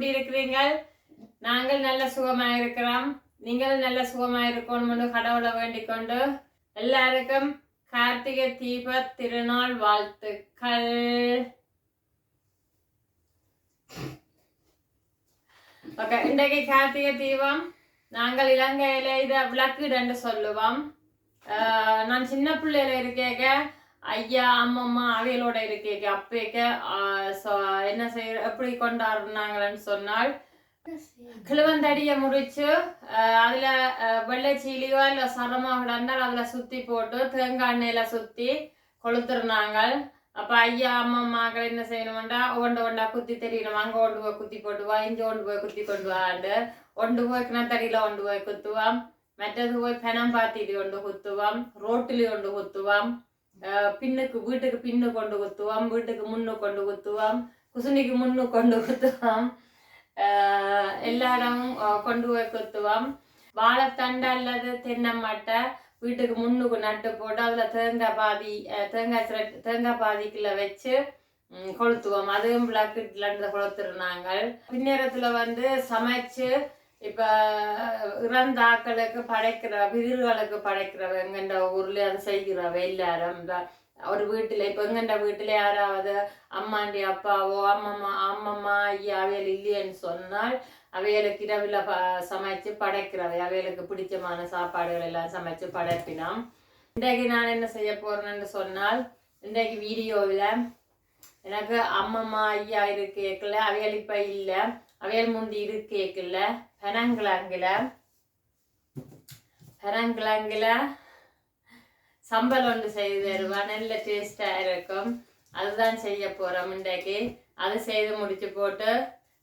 எப்படி இருக்கிறீங்க? நாங்கள் நல்ல சுகமாக இருக்கிறோம். நீங்கள் நல்ல சுகமாக இருக்கணும்னு கடவுளை வேண்டிக் கொண்டு எல்லாருக்கும் கார்த்திகை தீப திருநாள் வாழ்த்துக்கள். ஓகே, இன்றைக்கு கார்த்திகை தீபம். நாங்கள் இலங்கையில இதை விளக்கீடு என்று சொல்லுவோம். நான் சின்ன பிள்ளையில இருக்கேங்க, ஐயா அம்மம்மா அவைகளோட இருக்கேங்க, அப்பேக்க என்ன செய்ய எப்படி கொண்டாடுனாங்கன்னு சொன்னால், கிழுவந்தடியை முறிச்சு அதுல வெள்ளைச்சீலியோ இல்லை சரமா கிடந்தால் அதுல சுத்தி போட்டு தேங்காய் எண்ணெயில சுத்தி கொளுத்துருந்தாங்க. அப்ப ஐயா அம்மம்மாக்கள் என்ன செய்யணும்டா, ஒண்டா குத்தி தெரியணும், அங்க ஒன்று போய் குத்தி போட்டுவா, இங்க ஒன்று போய் குத்தி கொண்டு வாண்டு, ஒன்று போய் கிணத்தடியில ஒன்று போய் குத்துவாம், மற்றது போய் பெனம் பாத்திட்டு கொண்டு குத்துவாம், ரோட்டிலே கொண்டு குத்துவாம், பின்னுக்கு வீட்டுக்கு பின்னு கொண்டு குத்துவாம், வீட்டுக்கு முன்னு கொண்டு குத்துவாம், குசுனிக்கு முன்னு கொண்டு குத்துவாம், எல்லாரும் கொண்டு போய் குத்துவோம். வாழைத்தண்டை அல்லது தென்னம்மாட்டை வீட்டுக்கு முன்னுக்கு நட்டு போட்டு அதுல தேங்காய் பாதிக்குள்ள வச்சு கொளுத்துவோம். அதுவும் விளக்கிட்டுல கொளுத்துருந்தாங்க. பின்னேரத்துல சமைச்சு இப்ப இறந்தாக்களுக்கு படைக்கிற விதிர்களுக்கு படைக்கிறவ எங்கண்ட ஊர்ல அதை செய்கிறவ எல்லாரும். ஒரு வீட்டுல இப்ப எங்கண்ட வீட்டுல யாராவது அம்மாண்டி அப்பாவோ அம்மம்மா ஐயா அவையல் இல்லையன்னு சொன்னால் அவைகளுக்கு இரவுல சமைச்சு படைக்கிறவை, அவைகளுக்கு பிடிச்சமான சாப்பாடுகள் எல்லாம் சமைச்சு படைப்பினோம். இன்றைக்கு நான் என்ன செய்ய போறேன்னு சொன்னால், இன்றைக்கு வீடியோவில் எனக்கு அம்மம்மா ஐயா இருக்கேக்கல, அவையல் இப்ப இல்ல, அவையல் முந்தி இருக்கேக்கல, பனங்கிழங்குல சம்பல் ஒன்று செய்து தருவா, நல்ல டேஸ்டா இருக்கும். அதுதான் செய்ய போறோம் இன்றைக்கு. அது செய்து முடிச்சு போட்டு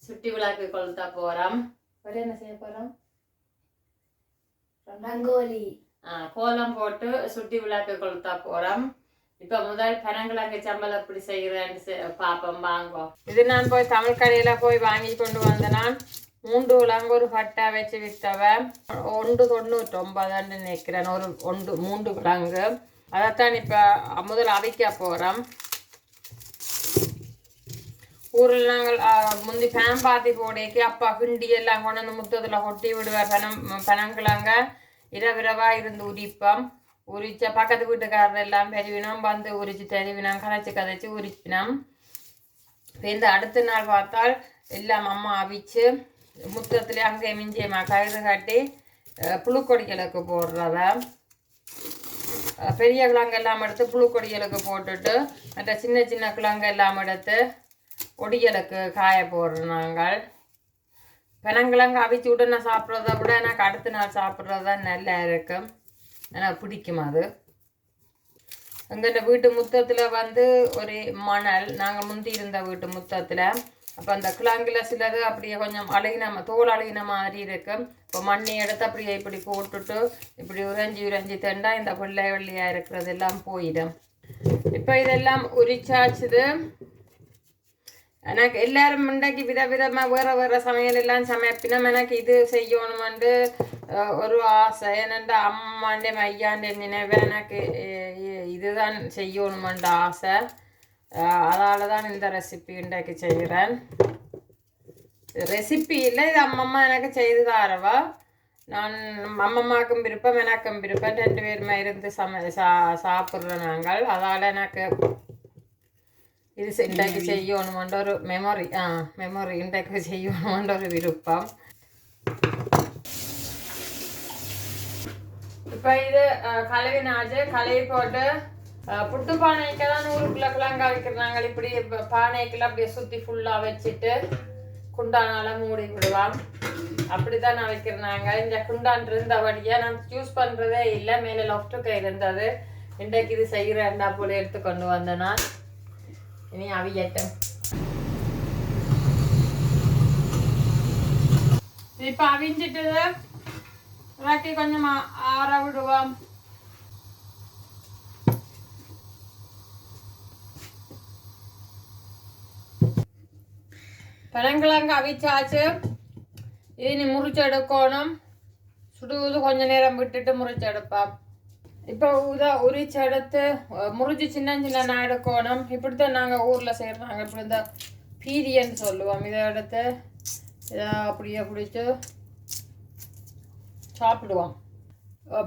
சுட்டி விளக்கு கொளுத்த போறோம். என்ன செய்ய போறோம்? ரங்கோலி கோலம் போட்டு சுட்டி விளக்கு கொளுத்த போறோம். இப்ப முதல் பனங்கிழங்கு சம்பல் எப்படி செய்யறேன்னு பாப்போம், வாங்குவோம். இது நான் போய் தமிழ் கடையில போய் வாங்கி கொண்டு வந்த. நான் 3 கிழங்கு ஒரு பட்டா வச்சு வித்தவ 1.99 நினைக்கிறேன். 3 கிழங்கு. அதைத்தான் இப்ப முதல் அவிக்க போறோம். ஊரில் நாங்கள் முந்தி பேன் பாத்தி போடைக்கு அப்பா கிண்டி எல்லாம் கொண்டு வந்து முத்தத்துல கொட்டி விடுவார். பனங்கிழங்க இரவிரவா இருந்து உரிப்போம். உரிச்ச பக்கத்து வீட்டுக்காரர் எல்லாம் பெருவினோம், வந்து உரிச்சு தெரிவினோம், கதைச்சு உரிப்பினோம். இந்த அடுத்த நாள் பார்த்தால் எல்லாம் அம்மா அவிச்சு முத்தத்துல அங்கே மிஞ்சியம்மா கயிறு கட்டி புழுக்கொடிகளுக்கு போடுறத. பெரிய கிழங்கு எல்லாம் எடுத்து புழுக்கொடிகளுக்கு போட்டுட்டு மற்ற சின்ன சின்ன கிழங்கு எல்லாம் எடுத்து ஒடிகளுக்கு காய போடுறோம். நாங்கள் பனங்கிழங்கு அவிச்சு உடனே சாப்பிட்றத விட எனக்கு அடுத்த நாள் சாப்பிட்றது தான் நல்லா இருக்கும், எனக்கு பிடிக்கும். அது எங்கிட்ட வீட்டு முத்தத்தில் ஒரு மணல், நாங்கள் முந்தி இருந்த வீட்டு முத்தத்தில். அப்போ அந்த கிழங்குல சிலது அப்படியே கொஞ்சம் அழுகின தோல் அழுகின மாதிரி இருக்கும். இப்போ மண்ணி எடுத்து அப்படியே இப்படி போட்டுட்டு இப்படி உறைஞ்சி தண்டா இந்த வெள்ளையாக இருக்கிறது எல்லாம் போயிடும். இப்போ இதெல்லாம் உரிச்சாச்சுது. எனக்கு எல்லாரும் முண்டைக்கு விதவிதமாக வேறு சமையல் எல்லாம் சமைப்பினோம். எனக்கு இது செய்யணுமெண்டு ஒரு ஆசை. என்னென்ற அம்மாண்டே ஐயாண்டே நினைவு எனக்கு இதுதான் செய்யணுமென்ற ஆசை. அதால தான் இந்த ரெசிபி இன்றைக்கு செய்கிறேன். ரெசிபி இல்லை, இது அம்மம்மா எனக்கு செய்து தாரவா. நான் அம்மம்மாக்கும் விருப்பம் எனக்கும் விருப்பம், 2 பேருமே இருந்து சாப்பிட்றோம் நாங்கள். அதால் எனக்கு இது இன்றைக்கு செய்யணுமென்ற ஒரு மெமரி இன்றைக்கு செய்யணுமென்ற ஒரு விருப்பம். இப்போ இது கழுவினாச்சு. கழுவி போட்டு புட்டு பானைக்கெல்லாம் 100 கிலோ கிழங்கா வைக்கிறாங்க. இப்படி பானைக்கெல்லாம் அப்படியே சுற்றி ஃபுல்லாக வச்சுட்டு குண்டானால மூடி விடுவான். அப்படிதான் நான் வைக்கிறாங்க. இந்த குண்டான் இருந்தபடியாக நான் யூஸ் பண்ணுறதே இல்லை. மேலே லொஃப்ட்டுக்கு இருந்தது. இன்றைக்கு இது செய்கிறேன்டா போல எடுத்து கொண்டு வந்தேன் நான். இனி அவியட்டும். இப்போ அவிஞ்சிட்டு இறக்கி கொஞ்சம் ஆற விடுவோம். பனங்கிழங்கு அவிச்சாச்சு. இது நீ முறிச்செடுக்கணும். சுடுவது கொஞ்ச நேரம் விட்டுட்டு முறிச்செடுப்பேன். இப்போ உரிச்சு எடுத்து முறிச்சு சின்ன எடுக்கணும். இப்படித்தான் நாங்கள் ஊரில் செய்கிறாங்க. இப்படி இந்த பீரியன்னு சொல்லுவோம். இதை எடுத்து இதை அப்படியே பிடிச்சி சாப்பிடுவோம்.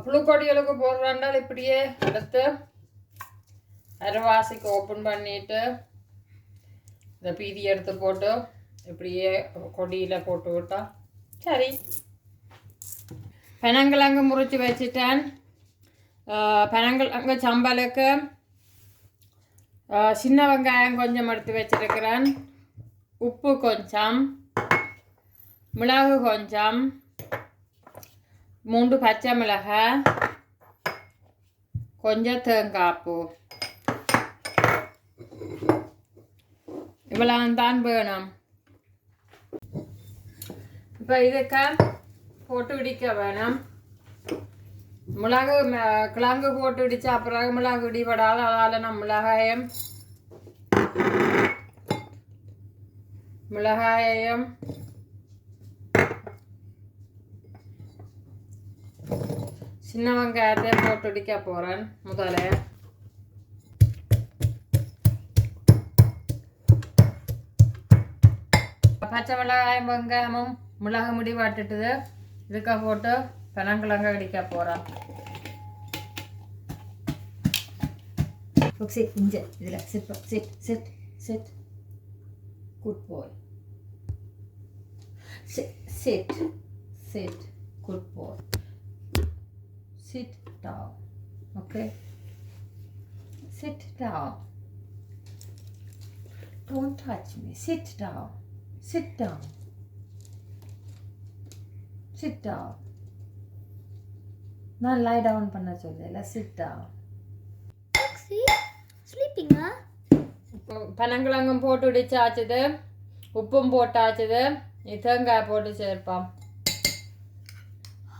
புழுக்கொடிகளுக்கு போடுறாண்டால் இப்படியே எடுத்து அரைவாசிக்கு ஓப்பன் பண்ணிட்டு இந்த பீதி எடுத்து போட்டு இப்படியே கொடியில் போட்டு விட்டா சரி. பனங்கிழங்கு முறிச்சு வச்சுட்டேன். பனங்கிழங்கு சம்பலுக்கு சின்ன வெங்காயம் கொஞ்சம் எடுத்து வச்சிருக்கிறேன். உப்பு கொஞ்சம், மிளகு கொஞ்சம், 3 பச்சை மிளகாய், கொஞ்சம் தேங்காய் பூ, இவ்வளோ தான் வேணும். இப்போ இதுக்கு போட்டு இடிக்க வேணும். மிளகு கிழங்கு போட்டு இடித்தா பிறகு மிளகு இடிபடாது. அதால் நான் மிளகாயையும் சின்ன வெங்காயத்தையும் போட்டு இடிக்க போகிறேன். முதல்ல பச்சை மிளகாயும் வெங்காயமும் மிளகு முடி வாட்டுட்டுது. இதுக்காக போட்டு பனங்கிழங்க இடிக்க போகிறேன். சிட் இங்கே இதில் sit sit sit sit good boy sit sit sit good boy sit down. Okay, sit down. Don't touch me. Sit down. Sit down. Sit down. நான் lie down பண்ண சொல்லல. Sit down. Sleeping, huh? பனங்கிழங்கும் போட்டு இடிச்சாச்சுது, உப்பும் போட்டாச்சுது. தேங்காய் போட்டு சேர்ப்போம்.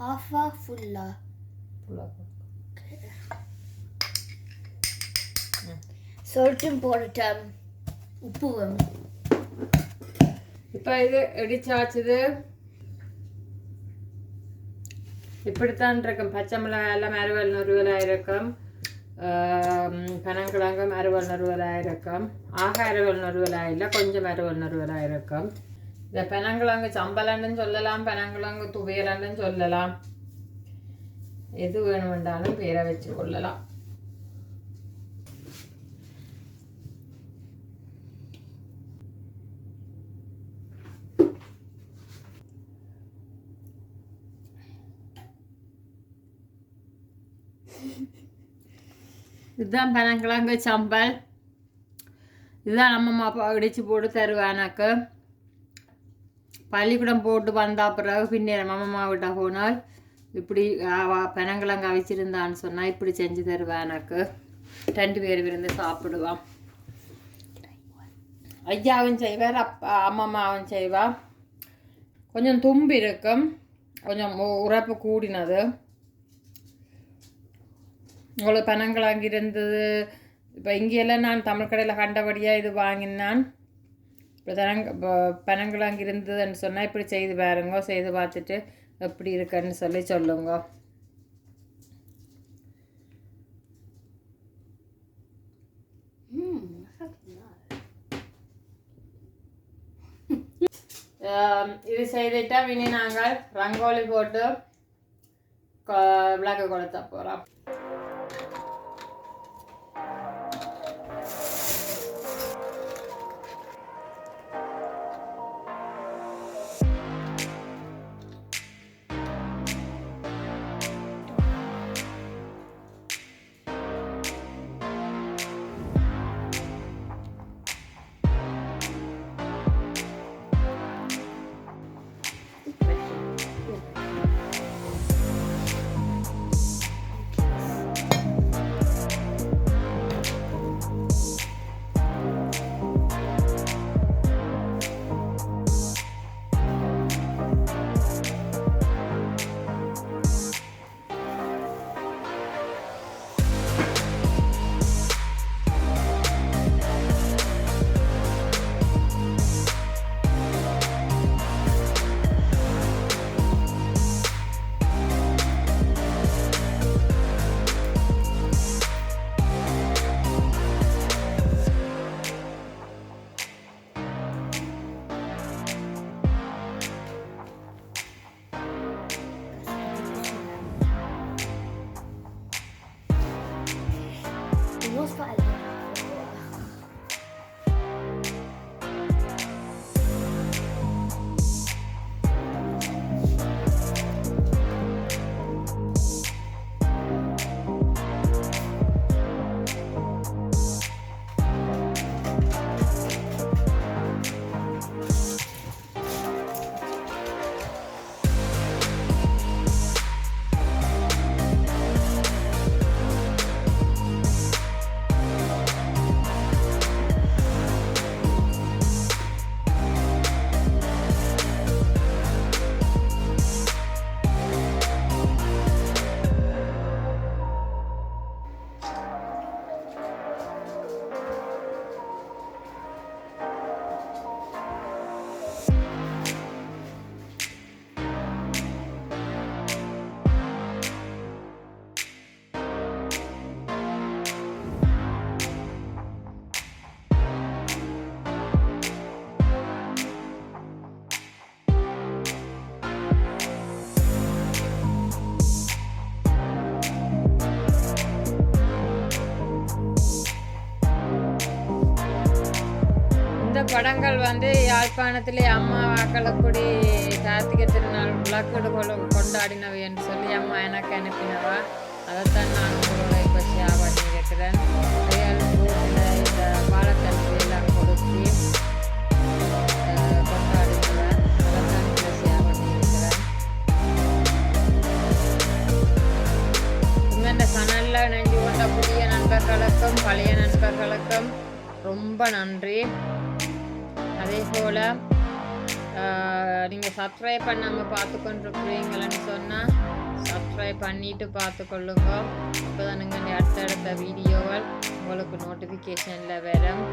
Half-a full-a. Saltum போட்டுட்டேன், உப்புவும். இப்போ இது இடிச்சாச்சுது. இப்படித்தான் இருக்கும். பச்சை மிளகாய் எல்லாம் அறுவல் நறுவலாக இருக்கும். பனங்கிழங்கும் அறுவல் நறுவலாக இருக்கும். அறுவல் நறுவலாக இல்லை, கொஞ்சம் அறுவல் நறுவலாக இருக்கும். இந்த பனங்கிழங்கு சம்பலன்னு சொல்லலாம், பனங்கிழங்கு துவையலன்னு சொல்லலாம். எது வேணுமென்றாலும் பேரை வச்சு கொள்ளலாம். இதுதான் பனங்கிழங்கு சம்பல். இதுதான் நம்ம அப்பா இடித்து போட்டு தருவேன் எனக்கு. பள்ளிக்கூடம் போட்டு வந்தா பிறகு பின்னேற அம்மா விட்ட போனால் இப்படி பனங்கிழங்கு அவிச்சிருந்தான்னு சொன்னால் இப்படி செஞ்சு தருவேன் எனக்கு. 2 பேர் விருந்து சாப்பிடுவான். ஐயாவும் செய்வார், அம்மாவும் செய்வா. கொஞ்சம் தும்பி இருக்கும், கொஞ்சம் உரைப்பு கூடினது. உங்களுக்கு பனங்கிழங்கு இருந்தது. இப்போ இங்கெல்லாம் நான் தமிழ் கடையில் கண்டபடியாக இது வாங்கினான். இப்போ பனங்கிழங்கு இருந்ததுன்னு சொன்னால் இப்படி செய்து பாருங்க, செய்து பார்த்துட்டு எப்படி இருக்குன்னு சொல்லி சொல்லுங்க. இது செய்துட்டா இனி நாங்கள் ரங்கோலி போட்டு விளக்கு கொளுத்த போகிறோம். Ausfall. படங்கள் வந்து யாழ்ப்பாணத்திலே அம்மா வாக்களக்குடி கார்த்திகை திருநாள் விளக்கீடு கொண்டாடினவை என்று சொல்லி அம்மா எனக்கு அனுப்பினவா. அதைத்தான் நான் உங்களோட இப்போ ஷேர் பண்ணியிருக்கிறேன். இந்த வாழைத்தண்டு எல்லாம் கொடுத்து கொண்டாடினவன் அதைத்தான் இப்போ ஷேர் பண்ணியிருக்கிறேன். இந்த சனலில் நெஞ்சு கொண்ட புதிய நண்பர்களுக்கும் பழைய நண்பர்களுக்கும் ரொம்ப நன்றி. அதே போல் நீங்கள் சப்ஸ்கிரைப் பண்ணாமல் பார்த்துக்கொண்டிருக்கிறீங்களன்னு சொன்னால் சப்ஸ்கிரைப் பண்ணிவிட்டு பார்த்துக்கொள்ளுங்க. அப்போ தான் நீங்கள் அடுத்தடுத்த வீடியோவில் உங்களுக்கு நோட்டிஃபிகேஷனில் வரும்.